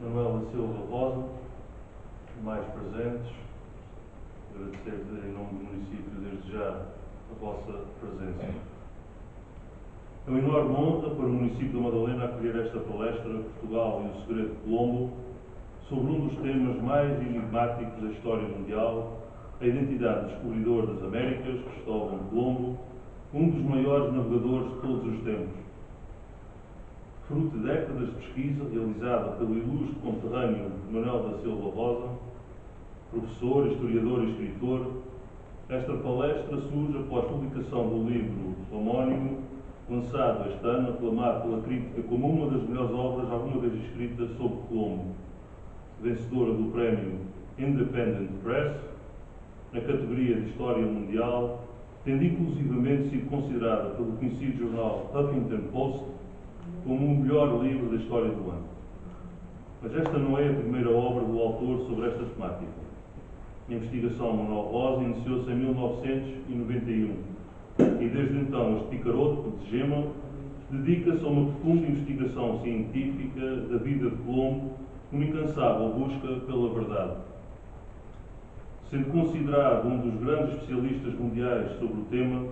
Manuel da Silva Rosa, mais presentes, agradecer em nome do município desde já a vossa presença. É uma enorme honra para o município de Madalena acolher esta palestra Portugal e o Segredo de Colombo sobre um dos temas mais enigmáticos da história mundial, a identidade do descobridor das Américas, Cristóvão Colombo, um dos maiores navegadores de todos os tempos. Fruto de décadas de pesquisa realizada pelo ilustre conterrâneo Manuel da Silva Rosa, professor, historiador e escritor, esta palestra surge após a publicação do livro homónimo, lançado este ano, aclamado pela crítica como uma das melhores obras alguma vez escritas sobre Colombo, vencedora do prémio Independent Press, na categoria de História Mundial, tendo inclusivamente sido considerada pelo conhecido jornal Huffington Post como o melhor livro da história do ano. Mas esta não é a primeira obra do autor sobre esta temática. A investigação Manuel Rosa iniciou-se em 1991 e desde então este picaroto de gema dedica-se a uma profunda investigação científica da vida de Colombo, uma incansável busca pela verdade. Sendo considerado um dos grandes especialistas mundiais sobre o tema,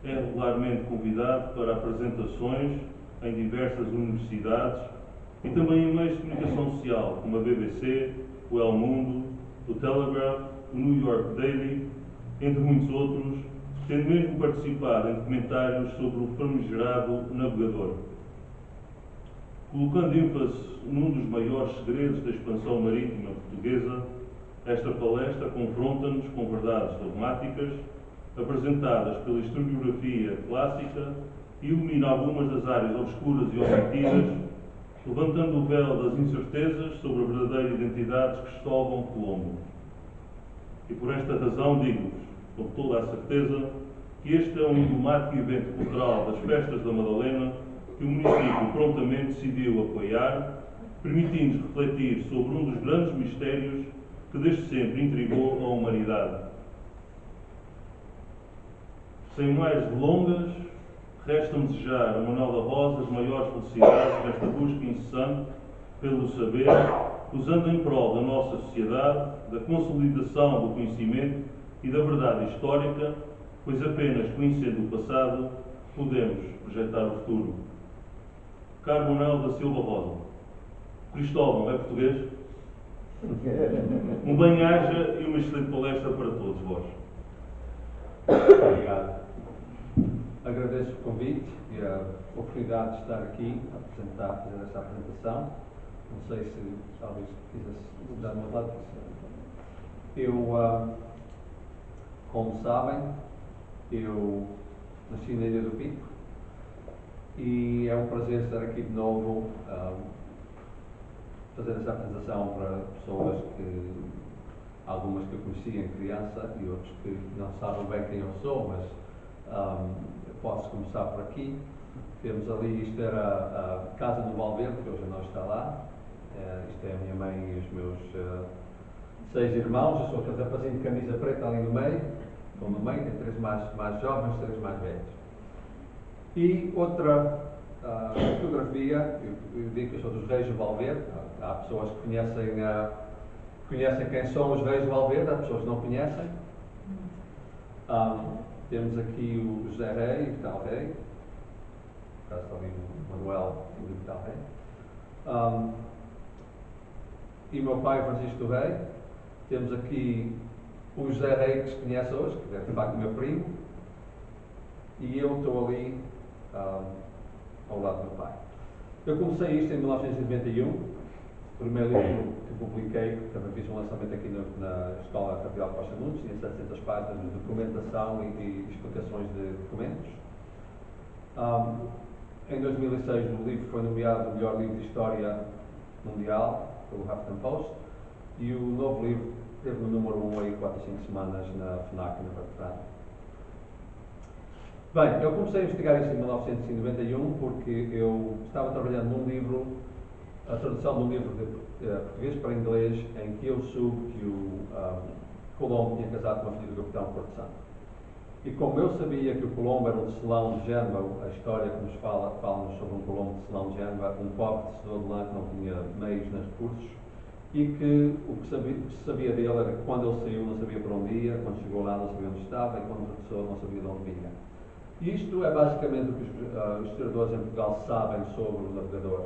é regularmente convidado para apresentações em diversas universidades e também em meios de comunicação social, como a BBC, o El Mundo, o Telegraph, o New York Daily, entre muitos outros, tendo mesmo participado em documentários sobre o famigerado navegador. Colocando ênfase num dos maiores segredos da expansão marítima portuguesa, esta palestra confronta-nos com verdades dogmáticas, apresentadas pela historiografia clássica, e ilumina algumas das áreas obscuras e omitidas, levantando o véu das incertezas sobre a verdadeira identidade de Cristóvão Colombo. E por esta razão digo-vos, com toda a certeza, que este é um emblemático evento cultural das festas da Madalena que o município prontamente decidiu apoiar, permitindo-nos refletir sobre um dos grandes mistérios que desde sempre intrigou a humanidade. Sem mais delongas, resta-me desejar a Manuel da Rosa as maiores felicidades nesta busca incessante pelo saber, usando em prol da nossa sociedade, da consolidação do conhecimento e da verdade histórica, pois apenas conhecendo o passado podemos projetar o futuro. Caro Manuel da Silva Rosa, Cristóvão é português? Um bem-aja e uma excelente palestra para todos vós. Obrigado. Agradeço o convite e a oportunidade de estar aqui a fazer esta apresentação. Não sei se talvez quisesse dar uma lado. Eu, como sabem, eu nasci na Ilha do Pico e é um prazer estar aqui de novo fazer esta apresentação para pessoas que, algumas que eu conheci em criança e outros que não sabem bem quem eu sou, mas posso começar por aqui. Temos ali, isto era a casa do Valverde, que hoje não está lá. Isto é a minha mãe e os meus 6 irmãos. Eu sou aquele rapazinho de camisa preta ali no meio, como a mãe, tem 3 mais jovens, 3 mais velhos. E outra fotografia, eu digo que eu sou dos Reis do Valverde. Há pessoas que conhecem quem são os Reis do Valverde, há pessoas que não conhecem. Temos aqui o José Rei e o Vital Rei. Por acaso está ali o Manuel e o Vital Rei. E o meu pai, Francisco Rei. Temos aqui o José Rei, que se conhece hoje, que é de facto o meu primo. E eu estou ali ao lado do meu pai. Eu comecei isto em 1991. O primeiro livro que publiquei, que também fiz um lançamento aqui na Escola Capital Costa Nunes, tinha 700 páginas de documentação e explicações de documentos. Em 2006 o livro foi nomeado o melhor livro de história mundial pelo Huffington Post e o novo livro teve o número 1 aí 4 ou 5 semanas na FNAC e na Barcelona. Bem, eu comecei a investigar isso em 1991 porque eu estava trabalhando num livro, a tradução de um livro de português para inglês, em que eu soube que o Colombo tinha casado com uma filha do capitão Porto Santo. E como eu sabia que o Colombo era um tecelão de Génova, a história que nos fala-nos sobre um Colombo tecelão de Génova, um pobre tecedor de lã que não tinha meios recursos, e que o que se sabia dele era que quando ele saiu não sabia para onde ia, quando chegou lá não sabia onde estava, e quando regressou não sabia de onde vinha. E isto é basicamente o que os historiadores em Portugal sabem sobre o navegador.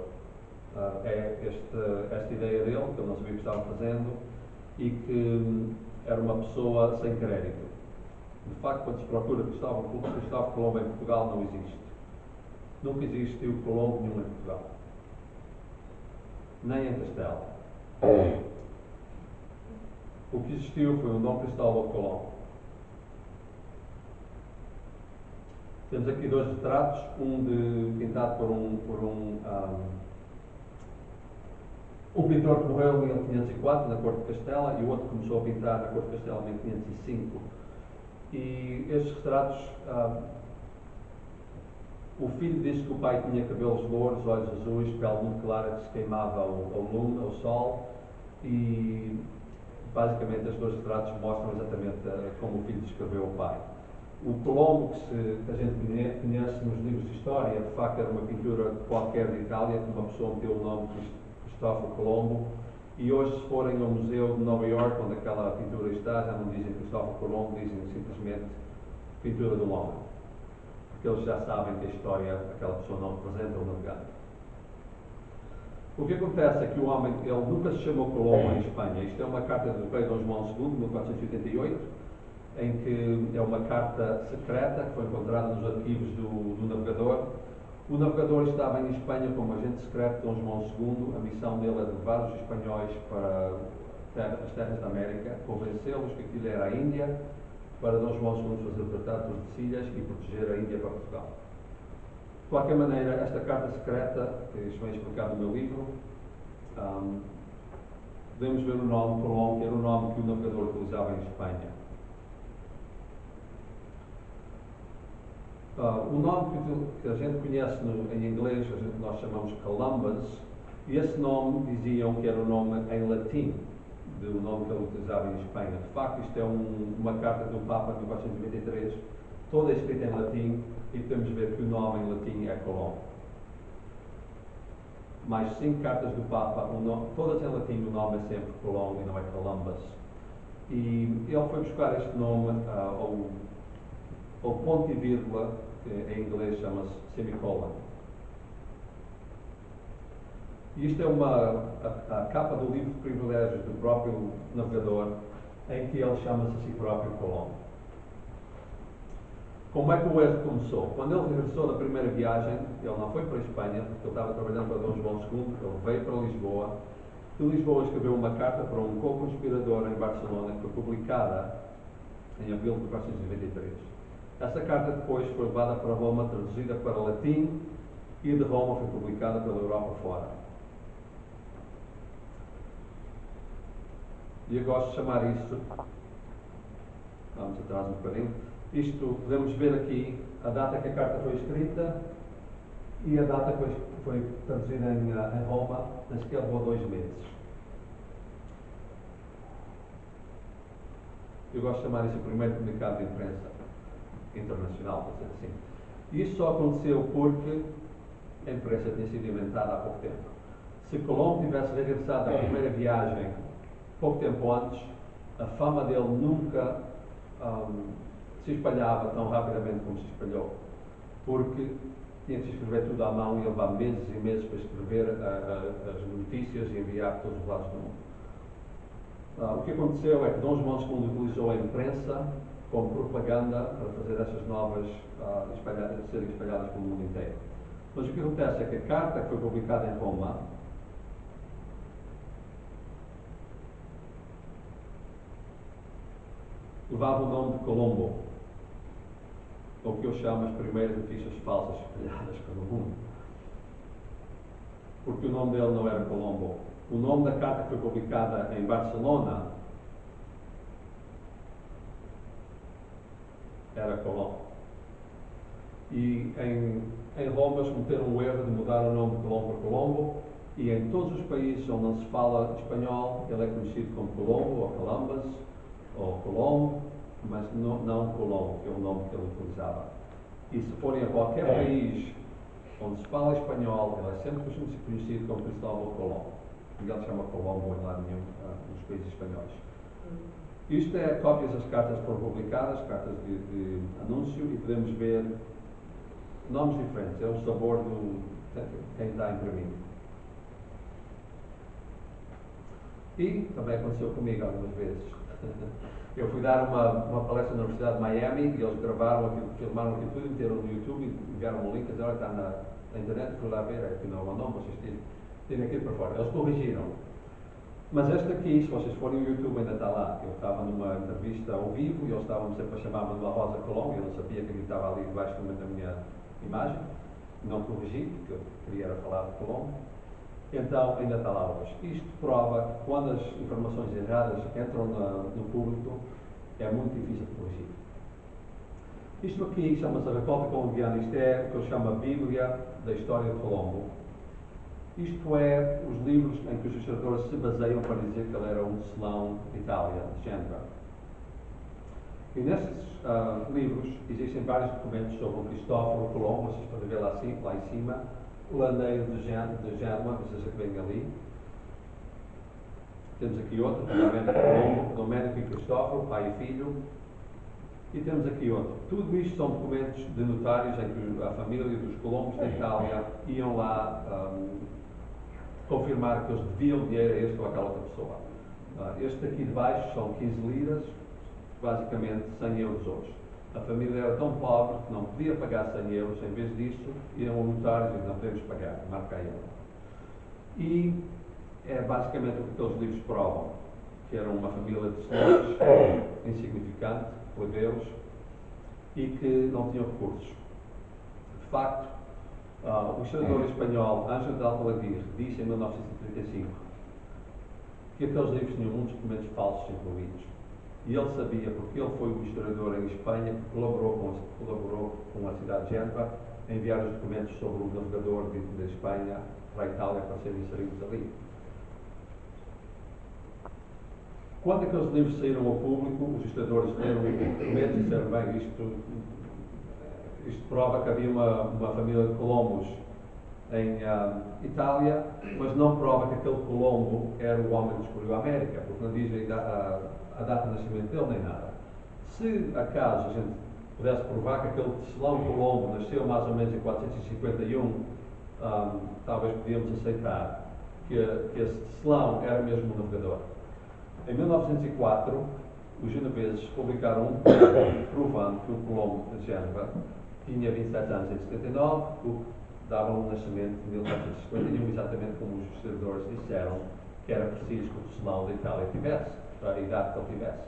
É esta ideia dele, que ele não sabia o que estava fazendo, e que era uma pessoa sem crédito. De facto, quando se procura Cristóvão Colombo em Portugal, não existe. Nunca existiu Colombo nenhum em Portugal. Nem em Castela. O que existiu foi um Dom Cristóvão Colombo. Temos aqui dois retratos, pintado por um pintor que morreu em 1504, na Corte de Castela, e o outro começou a pintar na Corte de Castela em 1505. E estes retratos, o filho disse que o pai tinha cabelos louros, olhos azuis, pele muito clara que se queimava ao lume, ao sol, e basicamente estes dois retratos mostram exatamente como o filho descreveu o pai. O Colombo, que a gente conhece nos livros de história, de facto era uma pintura qualquer de Itália, que uma pessoa meteu o nome de Cristóvão Colombo, e hoje, se forem ao Museu de Nova Iorque, onde aquela pintura está, já não dizem Cristóvão Colombo, dizem simplesmente pintura de um homem, porque eles já sabem que a história aquela pessoa não representa o navegante. O que acontece é que o homem, ele nunca se chamou Colombo em Espanha. Isto é uma carta do rei Dom João II, de 1488, em que é uma carta secreta que foi encontrada nos arquivos do navegador. O navegador estava em Espanha como agente secreto de Dom João II. A missão dele era levar os espanhóis para as terras da América, convencê-los que aquilo era a Índia, para Dom João II fazer o Tratado de Tordesilhas e proteger a Índia para Portugal. De qualquer maneira, esta carta secreta, que isto vem explicado no meu livro, podemos ver o nome Colombo, que era o nome que o navegador utilizava em Espanha. O nome que a gente conhece em inglês, nós chamamos Columbus, e esse nome diziam que era o nome em latim, do nome que ele utilizava em Espanha. De facto, isto é uma carta do Papa de 1493, toda escrita em latim, e podemos ver que o nome em latim é Colombo. Mais 5 cartas do Papa, todas em latim, o nome é sempre Colombo e não é Columbus. E ele foi buscar este nome ao ponto e vírgula, que em inglês chama-se semicolon. E isto é a capa do livro de privilégios do próprio navegador, em que ele chama-se a si próprio Colombo. Como é que o erro começou? Quando ele regressou da primeira viagem, ele não foi para a Espanha, porque ele estava trabalhando para Dom João II, ele veio para Lisboa. De Lisboa escreveu uma carta para um co-conspirador em Barcelona, que foi publicada em abril de 1493. Essa carta depois foi levada para Roma, traduzida para latim, e de Roma foi publicada pela Europa fora. E eu gosto de chamar isso, vamos atrás um bocadinho, isto podemos ver aqui a data que a carta foi escrita e a data que foi traduzida em Roma, mas que levou 2 meses. Eu gosto de chamar isso o primeiro comunicado de imprensa internacional, para ser assim. E isso só aconteceu porque a imprensa tinha sido inventada há pouco tempo. Se Colombo tivesse regressado à primeira viagem pouco tempo antes, a fama dele nunca se espalhava tão rapidamente como se espalhou, porque tinha que se escrever tudo à mão e levar meses e meses para escrever as notícias e enviar para todos os lados do mundo. O que aconteceu é que Dom João II utilizou a imprensa como propaganda para fazer essas novas serem espalhadas pelo mundo inteiro. Mas o que acontece é que a carta que foi publicada em Roma levava o nome de Colombo, ou o que eu chamo as primeiras notícias falsas espalhadas pelo mundo. Porque o nome dele não era Colombo. O nome da carta que foi publicada em Barcelona era Colombo. E em Roma eles cometeram o erro de mudar o nome de Colombo para Colombo, e em todos os países onde não se fala espanhol, ele é conhecido como Colombo, ou Columbus, ou Colombo, mas não Colombo, que é o nome que ele utilizava. E se forem a qualquer país onde se fala espanhol, ele é sempre conhecido como Cristóvão Colombo. Ninguém lhe chama Colombo em lado nenhum nos países espanhóis. Isto é cópias das cartas que foram publicadas, cartas de anúncio, e podemos ver nomes diferentes. É o sabor do quem está a imprimir. E também aconteceu comigo algumas vezes. Eu fui dar uma palestra na Universidade de Miami e eles gravaram aquilo, filmaram aquilo tudo, meteram no YouTube e enviaram um link, olha, está na internet, fui lá ver, afinal não, vocês têm aquilo para fora. Eles corrigiram. Mas esta aqui, se vocês forem ao YouTube, ainda está lá. Eu estava numa entrevista ao vivo e eles estavam sempre a chamar Manuel Rosa Colombo e eu não sabia que ele estava ali debaixo também da minha imagem. Não corrigi, porque eu queria era falar de Colombo. Então, ainda está lá hoje. Isto prova que quando as informações erradas entram no público, é muito difícil de corrigir. Isto aqui chama-se a Recolta Colombiana. Isto é o que eu chamo a Bíblia da História de Colombo. Isto é os livros em que os historiadores se baseiam para dizer que ele era um tecelão de Itália, de Genova. E nestes livros existem vários documentos sobre o Cristóforo Colombo, vocês podem ver lá em cima, o landeiro de Génova, vocês que vem ali. Temos aqui outro, Domênico e Cristóforo, pai e filho. E temos aqui outro. Tudo isto são documentos de notários em que a família dos Colombos da Itália iam lá confirmar que eles deviam dinheiro a este ou aquela outra pessoa. Este aqui de baixo são 15 liras, basicamente 100 euros hoje. A família era tão pobre que não podia pagar 100 euros, em vez disso, iam ao notário e diziam, não podemos pagar, marca aí. E é basicamente o que aqueles livros provam, que eram uma família de senhores insignificante, plebeus, e que não tinham recursos. De facto, o historiador espanhol Ángel de Alcaladir disse em 1935 que aqueles livros tinham muitos documentos falsos incluídos. E ele sabia, porque ele foi o historiador em Espanha que colaborou com a cidade de Génova a enviar os documentos sobre o navegador de Espanha para a Itália para serem inseridos ali. Quando aqueles livros saíram ao público, os historiadores leram os documentos e disseram, bem, isto prova que havia uma família de Colombos em Itália, mas não prova que aquele Colombo era o homem que descobriu a América, porque não diz a data de nascimento dele nem nada. Se acaso a gente pudesse provar que aquele tecelão Colombo nasceu mais ou menos em 451, talvez podíamos aceitar que esse tecelão era mesmo um navegador. Em 1904, os genoveses publicaram um documento provando que o Colombo de Génova tinha 27 anos em 79, o que dava um nascimento de 1951, exatamente como os historiadores disseram que era preciso que o tecelão da Itália tivesse, para a idade que ele tivesse.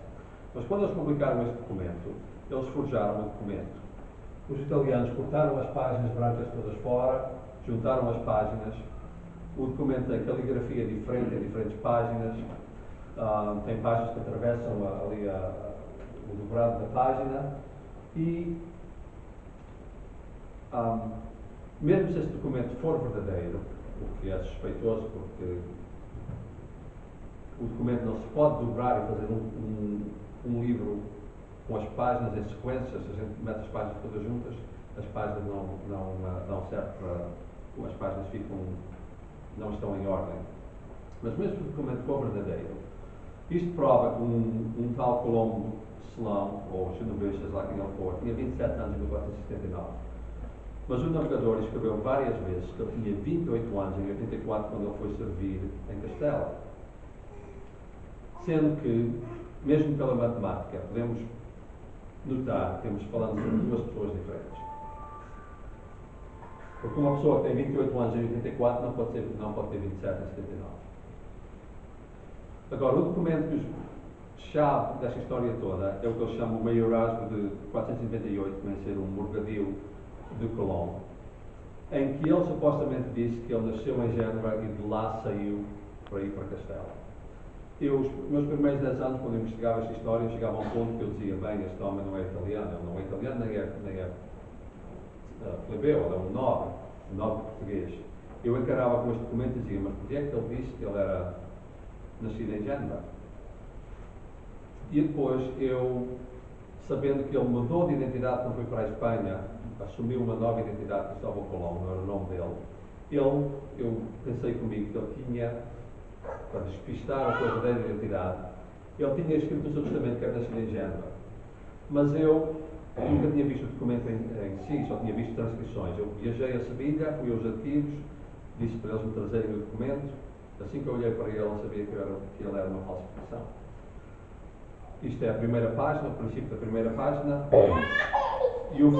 Mas quando eles publicaram este documento, eles forjaram o documento. Os italianos cortaram as páginas brancas todas fora, juntaram as páginas, o documento tem caligrafia diferente em diferentes páginas, tem páginas que atravessam ali o dobrado da página e mesmo se esse documento for verdadeiro, o que é suspeitoso porque o documento não se pode dobrar e fazer um livro com as páginas em sequência, se a gente mete as páginas todas juntas, as páginas não servem para... as páginas não estão em ordem. Mas mesmo se o documento for verdadeiro, isto prova que um tal Colombo Celão, ou genovês, lá quem ele for, tinha 27 anos em 1479. Mas o navegador escreveu várias vezes que ele tinha 28 anos em 84 quando ele foi servir em Castela. Sendo que, mesmo pela matemática, podemos notar que estamos falando sobre duas pessoas diferentes. Porque uma pessoa que tem 28 anos em 84 não pode ter 27 em 79. Agora, o documento chave desta história toda é o que eles chamam o maiorazgo de 498, que vem ser um morgadio de Colombo, em que ele supostamente disse que ele nasceu em Génova e de lá saiu para ir para Castela. Os meus primeiros 10 anos, quando eu investigava esta história, chegava a um ponto que eu dizia, bem, este homem não é italiano, ele não é italiano, nem é plebeu, ele é um nobre português. Eu encarava com este documento e dizia, mas porquê é que ele disse que ele era nascido em Génova? E depois eu, sabendo que ele mudou de identidade quando foi para a Espanha, assumiu uma nova identidade, Cristóvão Colombo, não era o nome dele, eu pensei comigo que ele tinha para despistar a sua verdadeira identidade, ele tinha escrito no seu testamento que era nascido em Génova. Mas eu nunca tinha visto o documento em si, só tinha visto transcrições. Eu viajei a Sevilha, fui aos arquivos, disse para eles me trazerem o documento. Assim que eu olhei para ele, eu sabia que ele era uma falsificação. Isto é a primeira página, o princípio da primeira página e o fim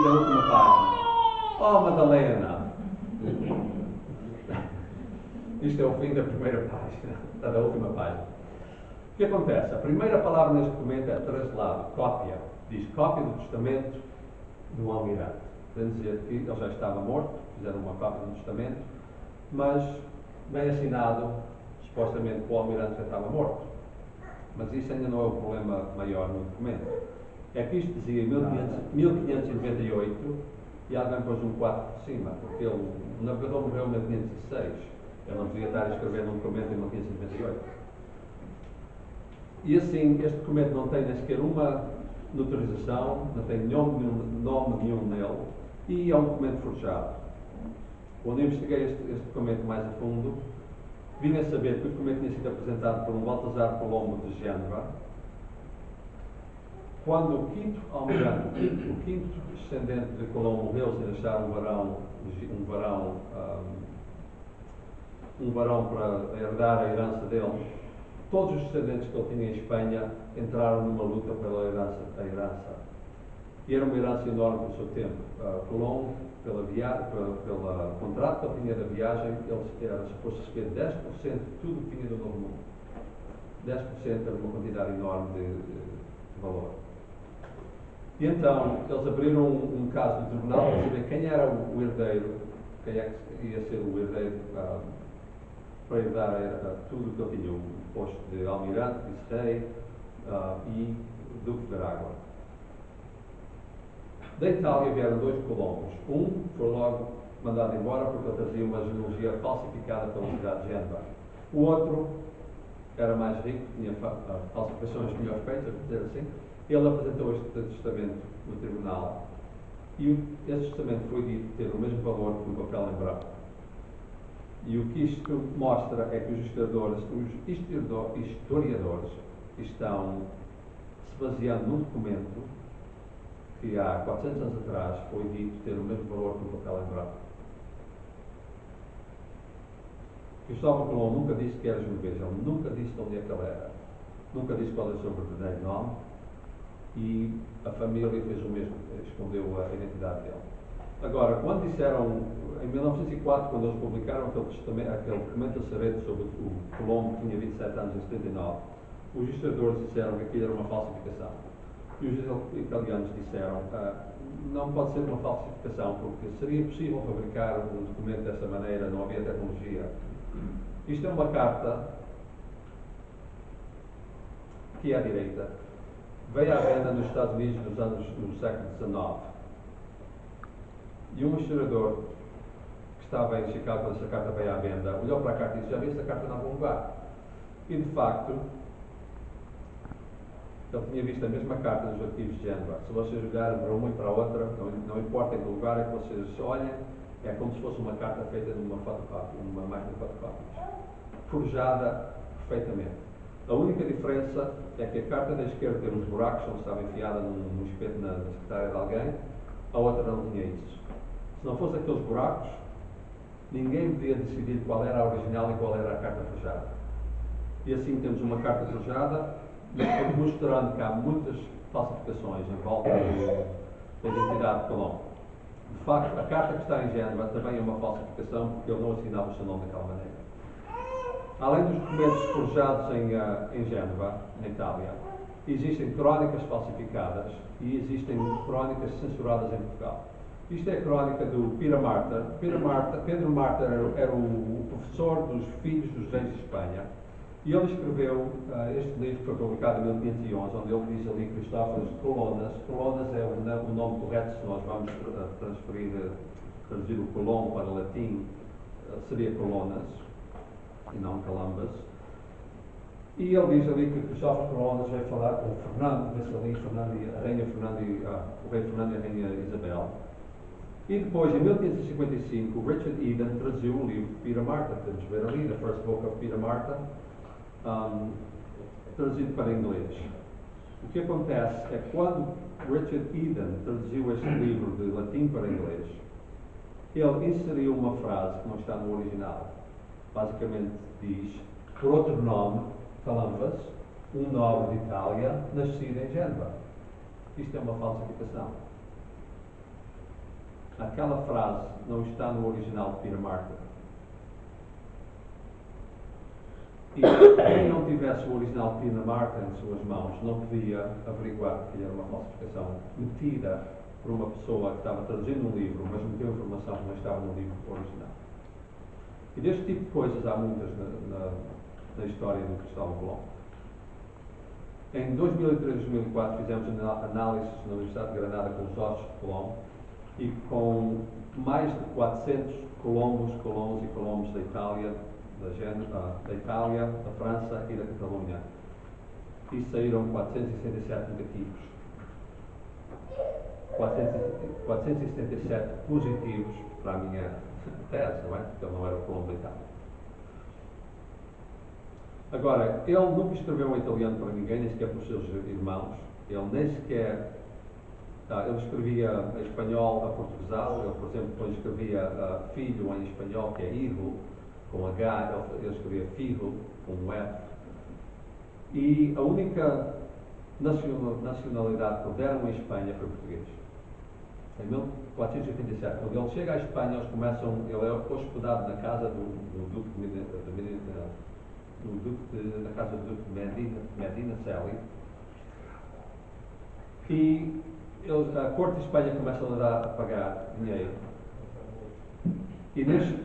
da última página. Oh, Madalena! Isto é o fim da primeira página, da última página. O que acontece? A primeira palavra neste documento é traslado, cópia. Diz cópia do testamento do almirante. Quer dizer que ele já estava morto, fizeram uma cópia do testamento, mas bem assinado, supostamente que o almirante já estava morto. Mas isso ainda não é o problema maior no documento. É que isto dizia 1598 e alguém pôs um 4 por cima, porque o navegador morreu em 1506. Ele não podia estar a escrever num documento em 1598. E assim, este documento não tem nem sequer uma notorização, não tem nome nenhum nele, e é um documento forjado. Quando eu investiguei este documento mais a fundo, vim a saber que o documento tinha sido apresentado por um Baltazar Colombo de Génova, quando o quinto almirante, o quinto descendente de Colombo morreu sem deixar um varão para herdar a herança dele, todos os descendentes que ele tinha em Espanha entraram numa luta pela herança. E era uma herança enorme no seu tempo. Colombo, pelo contrato que ele tinha da viagem, ele era suposto receber 10% de tudo o que tinha do Novo Mundo. 10% era uma quantidade enorme de valor. E então, eles abriram um caso no tribunal para saber quem era o herdeiro, quem é que ia ser o herdeiro para herdar tudo o que ele tinha, o posto de almirante, vice-rei e duque de Aragua. Da Itália vieram 2 colombos. Um foi logo mandado embora porque ele trazia uma genealogia falsificada pela cidade de Génova. O outro era mais rico, tinha falsificações melhor feitas, por dizer assim. Ele apresentou este testamento no tribunal e esse testamento foi dito ter o mesmo valor que um papel em branco. E o que isto mostra é que os historiadores estão se baseando num documento que há 400 anos atrás foi dito ter o mesmo valor que um papel em branco. Cristóvão Colombo nunca disse que era genovês, ele nunca disse de onde é que ele era, nunca disse qual é o seu verdadeiro nome e a família fez o mesmo, escondeu a identidade dele. Agora, quando disseram, em 1904, quando eles publicaram aquele documento a Ceredo sobre o Colombo, que tinha 27 anos em 79, os historiadores disseram que aquilo era uma falsificação. E os italianos disseram, não pode ser uma falsificação, porque seria possível fabricar um documento dessa maneira, não havia tecnologia. Isto é uma carta que é à direita. Veio à venda nos Estados Unidos no século XIX. E um historiador que estava em Chicago quando essa carta veio à venda, olhou para a carta e disse, já vi essa carta em algum lugar. E de facto, ele tinha visto a mesma carta nos arquivos de Génova. Se vocês olharem para uma e para a outra, não importa em que lugar é que vocês olhem, é como se fosse uma carta feita numa fotocópia, numa máquina de fotocópias, forjada perfeitamente. A única diferença é que a carta da esquerda tem uns buracos onde estava enfiada num espeto na secretária de alguém, a outra não tinha isso. Se não fosse aqueles buracos, ninguém podia decidir qual era a original e qual era a carta forjada. E assim temos uma carta forjada, mostrando que há muitas falsificações em volta da identidade de Colombo. De facto, a carta que está em Génova também é uma falsificação porque ele não assinava o seu nome daquela maneira. Além dos documentos forjados em Génova, na Itália, existem crónicas falsificadas e existem crónicas censuradas em Portugal. Isto é a crónica do Pedro Marta era o professor dos filhos dos reis de Espanha. E ele escreveu este livro que foi publicado em 1511, onde ele diz ali Cristófanes Colonas. Colonas é o nome correto, se nós vamos traduzir o Colombo para o latim, seria Colonas, e não Calambas. E ele diz ali que Cristófanes Colonas veio falar com o Fernando, vê-se ali, o rei Fernando e a rainha Isabel. E depois, em 1555, Richard Eden traduziu o livro de Peter Martyr. Temos ver ali, The First Book of Peter Martyr, traduzido para inglês. O que acontece é que quando Richard Eden traduziu este livro de latim para inglês, ele inseriu uma frase que não está no original. Basicamente diz, por outro nome, Columbus, um nobre de Itália, nascido em Gênova. Isto é uma falsificação. Aquela frase não está no original de Peter Martyr. E quem não tivesse o original de Peter Martyr em suas mãos não podia averiguar que era uma falsificação metida por uma pessoa que estava traduzindo um livro, mas meteu informação que não estava no livro original. E deste tipo de coisas há muitas na história do Cristóvão Colombo. Em 2003 e 2004 fizemos análises na Universidade de Granada com os ossos de Colombo e com mais de 400 colonos e colombos da Itália, da França e da Catalunha. E saíram 467 negativos. 477 positivos para a minha tese, não é? Porque ele não era o Colombo da Itália. Agora, ele nunca escreveu em italiano para ninguém, nem sequer para os seus irmãos. Ele nem sequer... ele escrevia em espanhol aportuguesado. Ele, por exemplo, quando escrevia filho em espanhol, que é hijo, com H, ele escrevia fijo, com um F. E a única nacionalidade que lhe deram em Espanha foi português. Em 1487, quando ele chega à Espanha, ele é hospedado na casa do Duque na casa do Duque Medina Celi, e a corte de Espanha começa a pagar dinheiro. E neste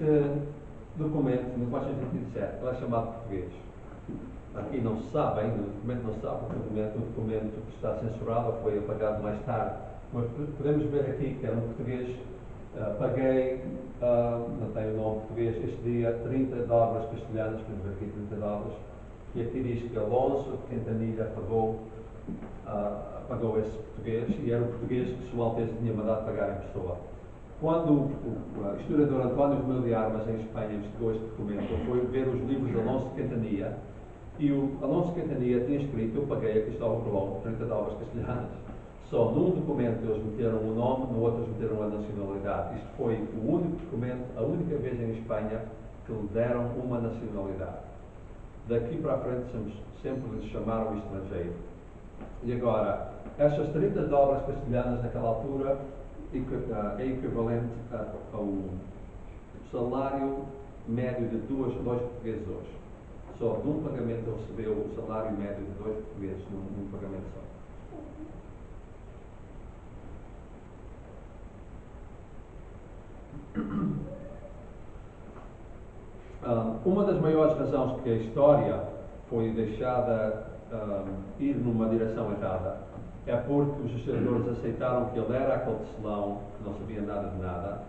documento, no 1487, ele é chamado português. Aqui não se sabe ainda, no documento não se sabe, porque o documento que está censurado foi apagado mais tarde. Mas podemos ver aqui que era um português, paguei, não tenho o nome português, este dia 30 dólares castelhanos, podemos ver aqui 30 dólares, e aqui diz que Alonso de Quintanilha pagou esse português, e era o português que Sua Alteza tinha mandado pagar em pessoa. Quando o historiador António Romeu de Armas, em Espanha, investigou este documento, ele foi ver os livros de Alonso de Quintanilha, e o Alonso de Quintanilha tinha escrito, eu paguei a Cristóvão Colombo 30 dólares castelhanos. Só num documento eles meteram o nome, no outro eles meteram a nacionalidade. Isto foi o único documento, a única vez em Espanha que lhe deram uma nacionalidade. Daqui para a frente sempre lhes chamaram estrangeiro. E agora, estas 30 dólares castelhanas naquela altura é equivalente ao salário médio de dois portugueses hoje. Só num pagamento ele recebeu o salário médio de 2 portugueses num pagamento só. Uma das maiores razões que a história foi deixada ir numa direção errada é porque os historiadores aceitaram que ele era aquele tecelão que não sabia nada de nada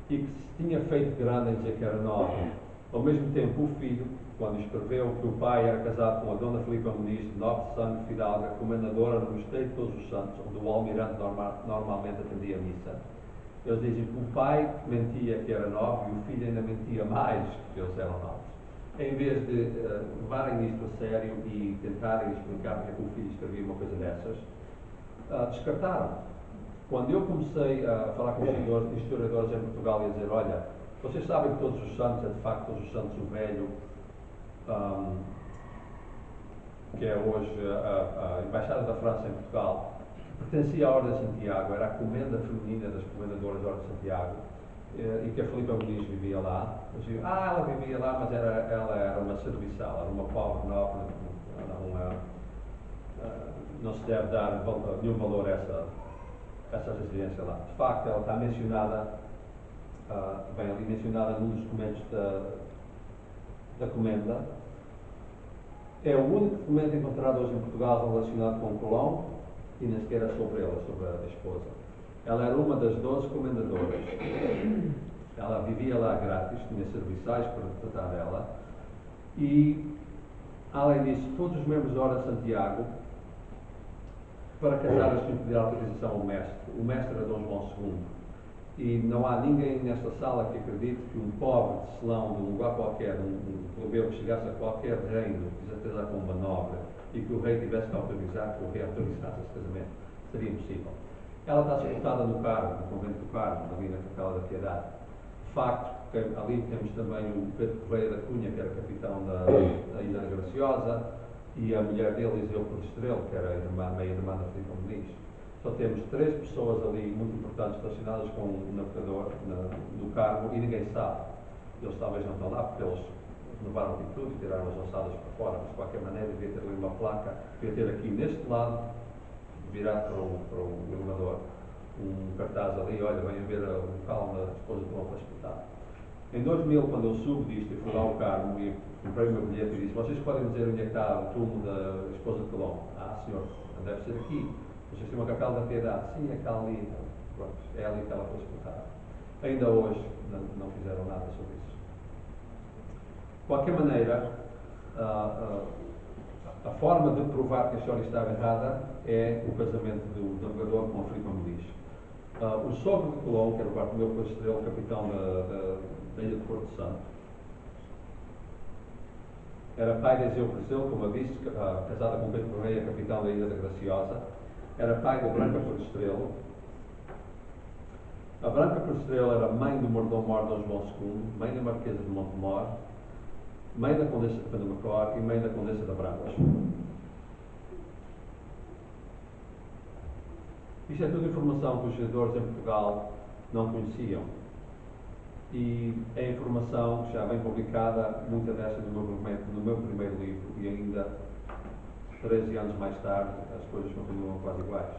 e que se tinha feito grande em dizer que era nobre. Ao mesmo tempo, o filho, quando escreveu que o pai era casado com a Dona Filipa Muniz, de nobre sangue fidalga, comendadora no Mosteiro de Todos os Santos, onde o almirante normalmente atendia a missa, eles dizem que o pai mentia que era nobre e o filho ainda mentia mais que eles eram nobres. Em vez de levarem isto a sério e tentarem explicar porque o filho escrevia uma coisa dessas, descartaram. Quando eu comecei a falar com os historiadores em Portugal e a dizer, olha, vocês sabem que Todos os Santos é de facto Todos os Santos o Velho, que é hoje a Embaixada da França em Portugal, pertencia à Ordem de Santiago, era a comenda feminina das comendadoras da Ordem de Santiago, e que a Filipa Muniz vivia lá. Eu digo, ela vivia lá, mas ela era uma serviçal, era uma pobre nobre, não se deve dar nenhum valor a essa residência lá. De facto, ela está mencionada, bem ali mencionada num dos documentos da comenda. É o único documento encontrado hoje em Portugal relacionado com Colombo, e nem sequer é sobre ela, sobre a esposa. Ela era uma das 12 comendadoras. Ela vivia lá grátis, tinha serviçais para tratar dela. E, além disso, todos os membros da Ordem de Santiago, para casar, tinham que pedir autorização ao mestre. O mestre era Dom João II. E não há ninguém nesta sala que acredite que um pobre de Selão, de um lugar qualquer, um plebeu que chegasse a qualquer reino, quisesse casar com uma nobre, e que o rei tivesse que autorizar, que o rei autorizasse esse casamento. Seria impossível. Ela está sepultada no Carmo, no convento do Carmo, ali na Capela da Piedade. Facto que ali temos também o Pedro Correia da Cunha, que era capitão da Ilha da Graciosa, e a mulher dele, Iseu Estrela, que era a irmã, meia-irmã da Filipe Muniz. Só temos 3 pessoas ali muito importantes relacionadas com o navegador do Carmo e ninguém sabe. Eles talvez não estão lá porque eles renovaram aqui tudo e tiraram as ossadas para fora, mas de qualquer maneira devia ter ali uma placa, devia ter aqui neste lado, virado para o elevador, um cartaz ali, olha, venham ver o local da esposa de Colombo Hospital. Em 2000, quando eu soube disto, eu fui lá ao Carmo e comprei o meu bilhete e disse: vocês podem dizer onde é que está o túmulo da esposa de Colombo? Ah, senhor, deve ser aqui. Vocês têm uma capela da Piedade? Sim, é cá ali. Pronto, é ali que ela foi sepultada. Ainda hoje não fizeram nada sobre isso. De qualquer maneira, a forma de provar que a história estava errada é o casamento do navegador com a Filipe Muniz. O sogro de Colombo, que era o Bartolomeu Coelho Estrela, capitão da Ilha de Porto Santo, era pai de Iseu Estrela, como eu disse, casada com Pedro Correia, capitão da Ilha da Graciosa. Era pai da Branca Por Estrela. A Branca Por Estrela era mãe do mordomo Dom João II, mãe da Marquesa de Montemor, mãe da Condessa de Penamacor e mãe da Condessa da Brancas. Isto é tudo informação que os leitores em Portugal não conheciam. E é informação que já vem publicada, muita desta no meu primeiro livro, e ainda 13 anos mais tarde as coisas continuam quase iguais.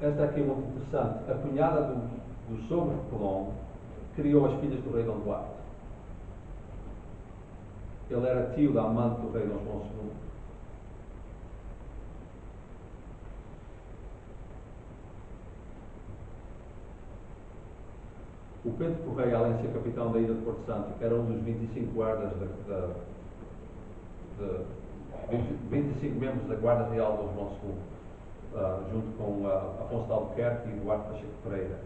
Esta aqui é muito interessante. A cunhada do sogro de Colombo criou as filhas do rei Dom Duarte. Ele era tio da amante do rei Dom João II. O Pedro Correia, além de ser capitão da Ilha de Porto Santo, era um dos 25 guardas 25 membros da Guarda Real de Dom João II, junto com Afonso de Albuquerque e Eduardo Pacheco Pereira.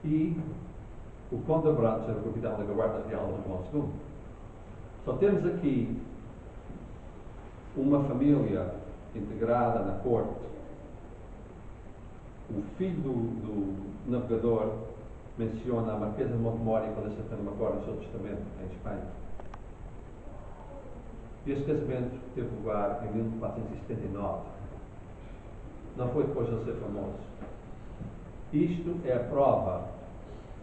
E o Conde Abrantes era o capitão da Guarda Real de Dom João II. Só temos aqui uma família integrada na corte. O filho do navegador menciona a Marquesa de Montemor e a Condessa de Penamacor no seu testamento, em Espanha. Este casamento teve lugar em 1479. Não foi depois de ele ser famoso. Isto é a prova,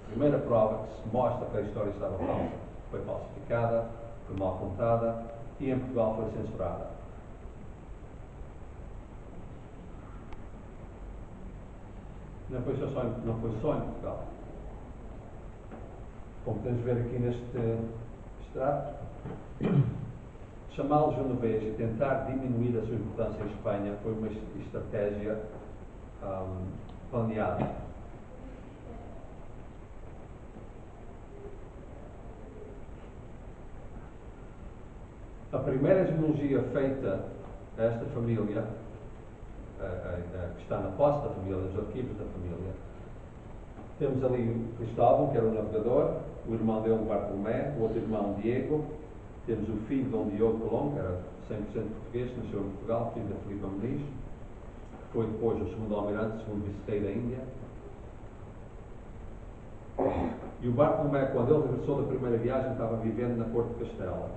a primeira prova que se mostra que a história estava falsa. Foi falsificada, foi mal contada e em Portugal foi censurada. Não foi só em Portugal. Como podemos ver aqui neste extrato, chamá-lo genovês e tentar diminuir a sua importância em Espanha foi uma estratégia planeada. A primeira genealogia feita a esta família, que está na posse da família, nos arquivos da família, temos ali o Cristóvão, que era o navegador, o irmão dele, Bartolomé, o outro irmão, Diego. Temos o filho de Dom Diogo Colombo, que era 100% português, nasceu em Portugal, filho da Filipe Muniz, que foi depois o segundo almirante, segundo vice-rei da Índia. E o Bartolomé, quando ele regressou da primeira viagem, estava vivendo na corte de Castela.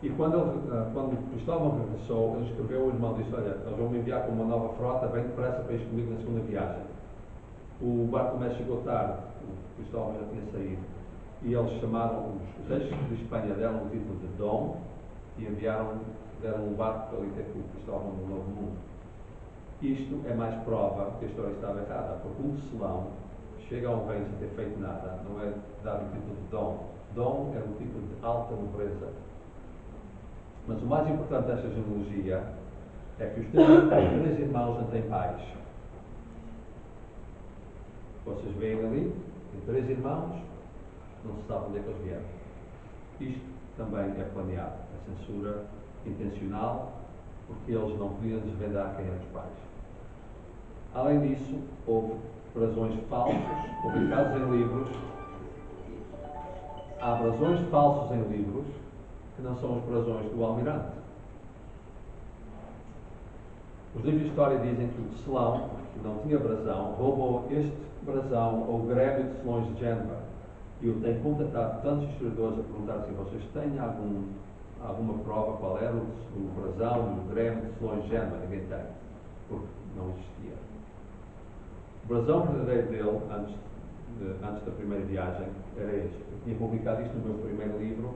E quando Cristóvão regressou, ele escreveu, o irmão disse: olha, eles vão me enviar com uma nova frota, bem depressa para ir comigo na segunda viagem. O Bartolomé chegou tarde, o Cristóvão já tinha saído, e eles chamaram os reis de Espanha, deram o título de Dom e deram um barco para ali ter com o Cristóvão no Novo Mundo. Isto é mais prova que a história estava errada, porque um tecelão chega a um rei sem ter feito nada, não é dar o título de Dom. Dom é um título de alta nobreza. Mas o mais importante desta genealogia é que os 3 irmãos não têm pais. Vocês veem ali, tem 3 irmãos, não se sabe onde é que eles vieram. Isto também é planeada, a censura intencional, porque eles não podiam desvendar quem eram os pais. Além disso, houve brasões falsos publicados em livros. Há brasões falsos em livros que não são os brasões do almirante. Os livros de história dizem que o tecelão, que não tinha brasão, roubou este brasão ao grêmio de tecelões de Génova. E eu tenho contatado tantos historiadores a perguntar se vocês têm alguma prova qual era o brasão do grêmio de tecelões de Génova. Ninguém tem, porque não existia. O brasão verdadeiro dele, antes da primeira viagem, era este. Eu tinha publicado isto no meu primeiro livro,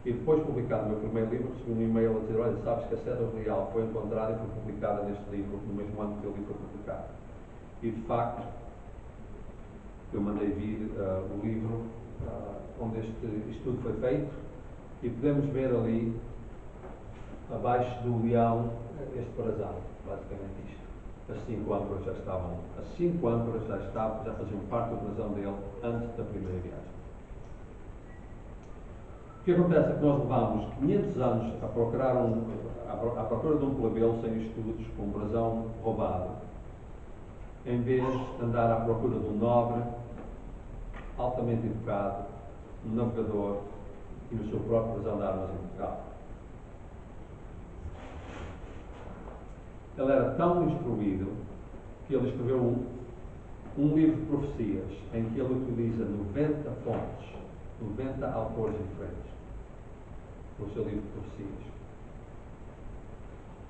e depois de publicado o meu primeiro livro, recebi um e-mail a dizer: olha, sabes que a cédula real foi encontrada e foi publicada neste livro, no mesmo ano que o livro foi publicado. E, de facto, eu mandei vir o livro onde este estudo foi feito, e podemos ver ali, abaixo do leão, este brasão, basicamente isto. As 5 âncoras já estavam, já faziam parte do brasão dele antes da primeira viagem. O que acontece é que nós levámos 500 anos à procura de um plebeu sem estudos, com um brasão roubado, em vez de andar à procura de um nobre, altamente educado, um navegador e no seu próprio brasão de armas em Portugal. Ele era tão instruído que ele escreveu um livro de profecias em que ele utiliza 90 fontes, 90 autores diferentes, no seu livro de profecias.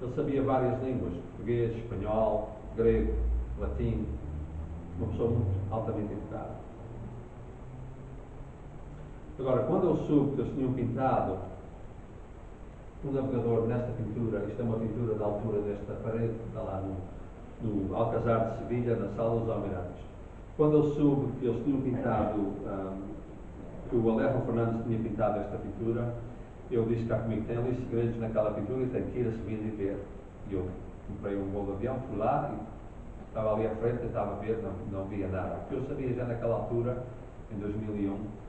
Ele sabia várias línguas: português, espanhol, grego, latim. Uma pessoa muito altamente educada. Agora, quando eu soube que eles tinham pintado um navegador nesta pintura, isto é uma pintura da altura desta parede, está lá no Alcazar de Sevilha, na Sala dos Almirantes. Quando eu soube que eles tinham pintado, que o Alejo Fernandes tinha pintado esta pintura, eu disse cá comigo: tem ali segredos naquela pintura e tenho que ir a Sevilha e ver. E eu comprei um voo de avião, fui lá e estava ali à frente, tentava ver, não via nada. Porque eu sabia já naquela altura, em 2001,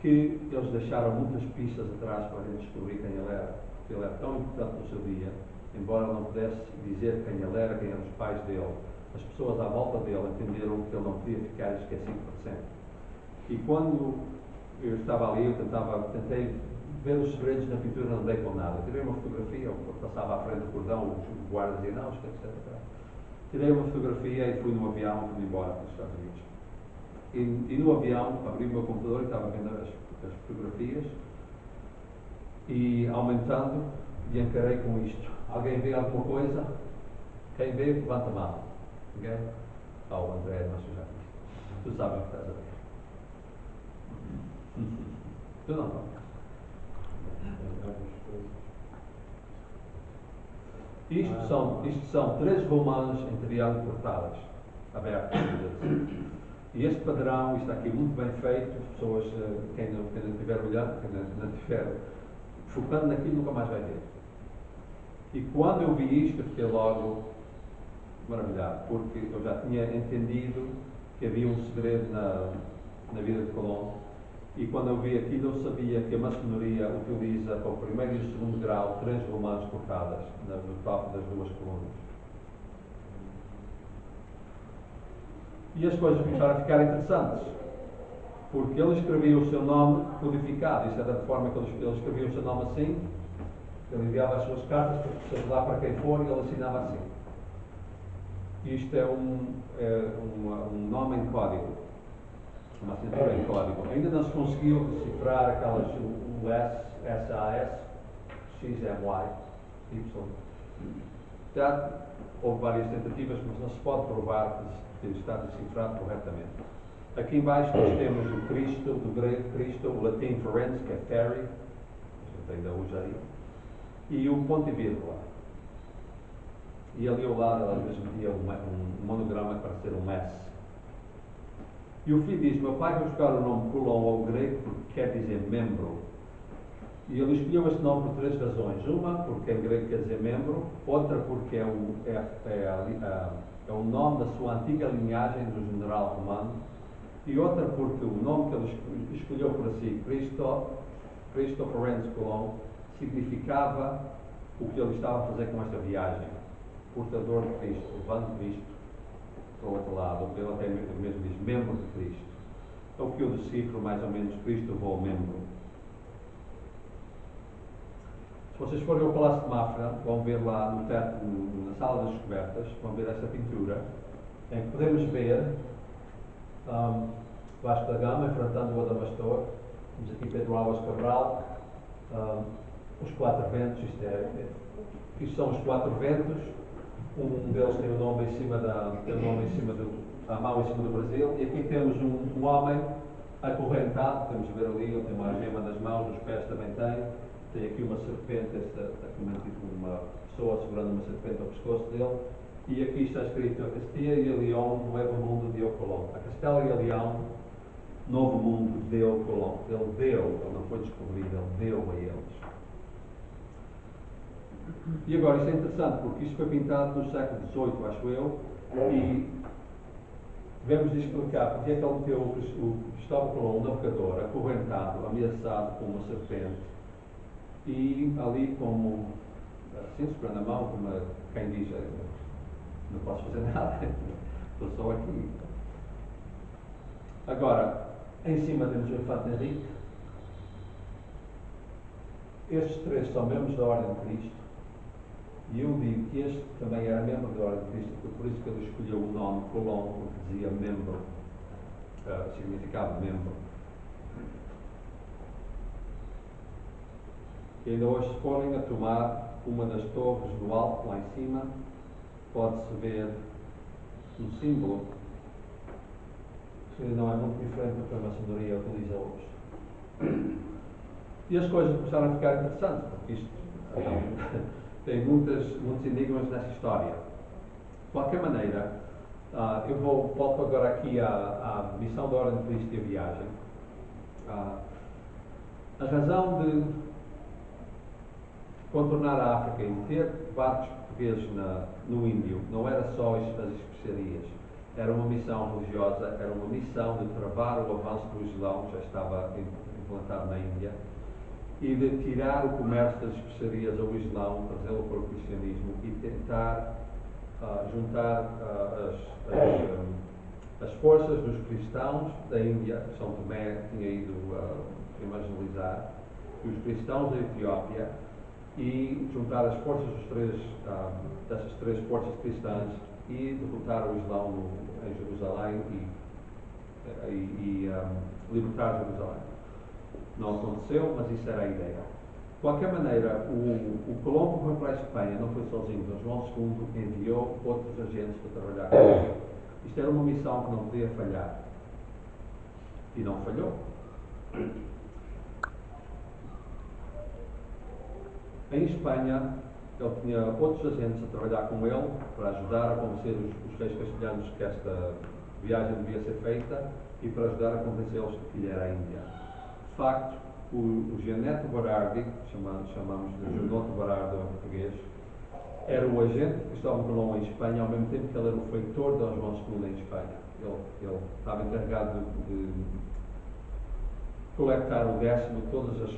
que eles deixaram muitas pistas atrás para a gente descobrir quem ele era. Porque ele era tão importante no seu dia, embora não pudesse dizer quem ele era, quem eram os pais dele. As pessoas à volta dele entenderam que ele não podia ficar esquecido para sempre. E quando eu estava ali, tentei ver os segredos na pintura, não dei com nada. Tirei uma fotografia, eu passava à frente do cordão, o guarda dizia: não, isto é que está atrás. Tirei uma fotografia e fui no avião e fui embora para os Estados Unidos. E no avião abri o meu computador e estava vendo as fotografias e aumentando, e encarei com isto: alguém vê alguma coisa? Quem vê, levanta a mão. Ninguém? O André, mas eu já disse. Tu sabes o que estás a ver. Tu não. Isto são 3 romanos em triângulo cortadas, abertas. E este padrão, isto aqui muito bem feito, as pessoas, quem não estiver olhando, quem não estiver focando naquilo, nunca mais vai ver. E quando eu vi isto, eu fiquei logo maravilhado, porque eu já tinha entendido que havia um segredo na vida de Colombo. E quando eu vi aquilo, eu sabia que a maçonaria utiliza para o primeiro e o segundo grau 3 romanos cortadas no topo das 2 colunas. E as coisas começaram a ficar interessantes, porque ele escrevia o seu nome codificado. Isso era da forma que ele escrevia o seu nome assim. Ele enviava as suas cartas, seja lá para quem for, e ele assinava assim. Isto é um nome em código, uma assinatura em código. Ainda não se conseguiu decifrar aquelas SAS, XMY, Y. Já houve várias tentativas, mas não se pode provar que está decifrado corretamente. Aqui embaixo nós temos o Cristo, do grego Cristo, o latim ferens, que é ferry, a gente ainda usa aí, e o ponto e vírgula. E ali ao lado ela mesmo metia um monograma para ser um S. E o filho diz: meu pai vai buscar o nome Colom ao grego porque quer dizer membro. E ele escolheu este nome por 3 razões. Uma, porque em grego quer dizer membro. Outra, porque é o nome da sua antiga linhagem do general romano. E outra, porque o nome que ele escolheu para si, Cristo, Christopher Renz Colomb significava o que ele estava a fazer com esta viagem. Portador de Cristo, levando Cristo para o outro lado. Ele até mesmo diz membro de Cristo. É o que eu decifro mais ou menos, Cristo levou membro. Se vocês forem ao Palácio de Mafra, vão ver lá no teto, na sala das descobertas, vão ver esta pintura, em que podemos ver Vasco da Gama enfrentando o Adamastor. Temos aqui Pedro Álvares Cabral, os quatro ventos, isto são os quatro ventos. Um deles tem o nome em cima a mão em cima do Brasil, e aqui temos um homem acorrentado, podemos ver ali, ele tem uma algema nas mãos, nos pés também tem aqui uma serpente, uma pessoa segurando uma serpente ao pescoço dele, e aqui está escrito: a Castilla e León, Nuevo Mundo deu Colón. A Castela e León, Novo Mundo deu Colón. Ele não foi descobrido, ele deu a eles. E agora, isto é interessante, porque isto foi pintado no século XVIII, acho eu, e devemos de explicar porque é que ele meteu o Cristóvão Colombo, um navegador, acorrentado, ameaçado com uma serpente, e ali como, assim, segurando a mão, como quem diz, não posso fazer nada, estou só aqui. Agora, em cima temos o Infante Henrique. Estes três são membros da Ordem de Cristo. E eu digo que este também era membro da Ordem de Cristo, por isso que ele escolheu o nome Colombo, porque dizia membro, significava membro. E ainda hoje, se forem a tomar uma das torres do alto, lá em cima, pode-se ver um símbolo que não é muito diferente do que a maçonaria utiliza hoje. E as coisas começaram a ficar interessantes, porque isto tem muitos enigmas nessa história. De qualquer maneira, eu volto agora aqui à missão da Ordem de Cristo e a viagem. A razão de contornar a África e ter barcos portugueses no Índio não era só as especiarias. Era uma missão religiosa, era uma missão de travar o avanço do Islão, que já estava implantado na Índia, e de tirar o comércio das especiarias ao Islão, trazê-lo para o cristianismo e tentar juntar as forças dos cristãos da Índia. São Tomé tinha ido evangelizar, e os cristãos da Etiópia, e juntar as forças dessas três forças cristãs e derrotar o Islão em Jerusalém e libertar Jerusalém. Não aconteceu, mas isso era a ideia. De qualquer maneira, o Colombo foi para a Espanha, não foi sozinho. João II enviou outros agentes para trabalhar com ele. Isto era uma missão que não podia falhar. E não falhou. Em Espanha, ele tinha outros agentes a trabalhar com ele para ajudar a convencer os reis castelhanos que esta viagem devia ser feita e para ajudar a convencê-los de que lhe era a Índia. De facto, o Gianeto Berardi, chamamos de Gianeto Berardi em português, era o agente de Cristóvão Colombo em Espanha, ao mesmo tempo que ele era o feitor de João II em Espanha. Ele estava encarregado de coletar o décimo de todas as